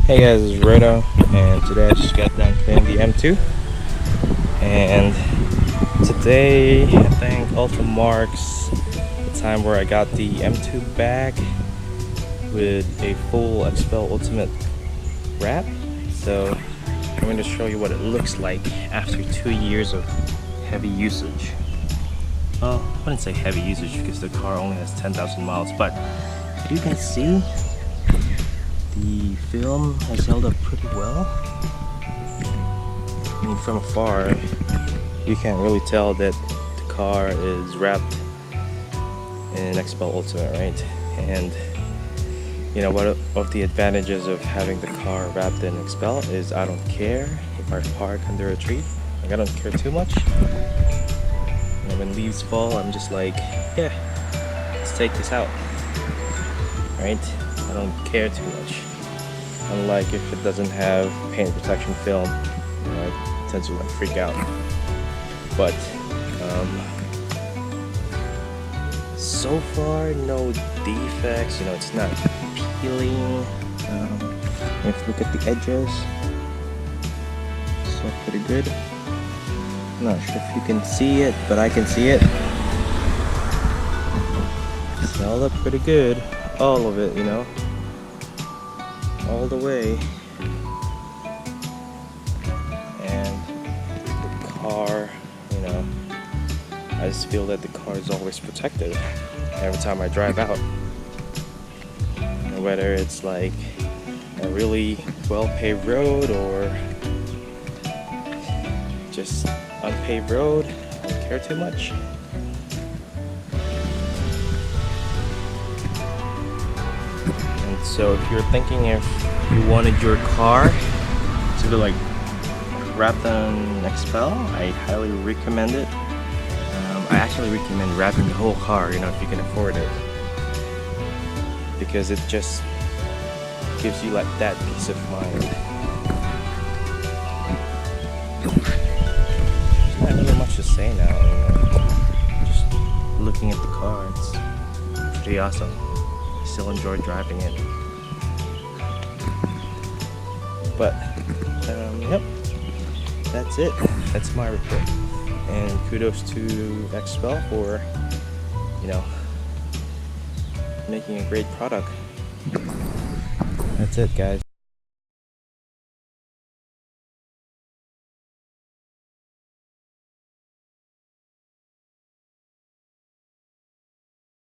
Hey guys, this is Rodo, and today I just got done cleaning the M2, and today I think also marks the time where I got the M2 back with a full XPEL Ultimate wrap. So I'm going to show you what it looks like after 2 years of heavy usage. Well, I wouldn't say heavy usage because the car only has 10,000 miles, but as you can see, the film has held up pretty well. I mean, from afar, you can't really tell that the car is wrapped in XPEL Ultimate, right? And you know, one of the advantages of having the car wrapped in XPEL is I don't care if I park under a tree. Like, I don't care too much. You know, when leaves fall, I'm just like, yeah, let's take this out, right? I don't care too much. Unlike if it doesn't have paint protection film, you know, I tend to like freak out. But so far, no defects. You know, it's not peeling. If you look at the edges, so pretty good. I'm not sure if you can see it, but I can see it. It's held up pretty good, all of it, you know. All the way. And the car, you know, I just feel that the car is always protected every time I drive out. And whether it's like a really well-paved road or just unpaved road, I don't care too much. So if you're thinking if you wanted your car to be like wrapped on XPEL, I highly recommend it. I actually recommend wrapping the whole car, you know, if you can afford it, because it just gives you like that peace of mind. There's not really much to say now, you know. Just looking at the car, it's pretty awesome. I still enjoy driving it. But yep, that's it. That's my report. And kudos to XPEL for, you know, making a great product. That's it, guys.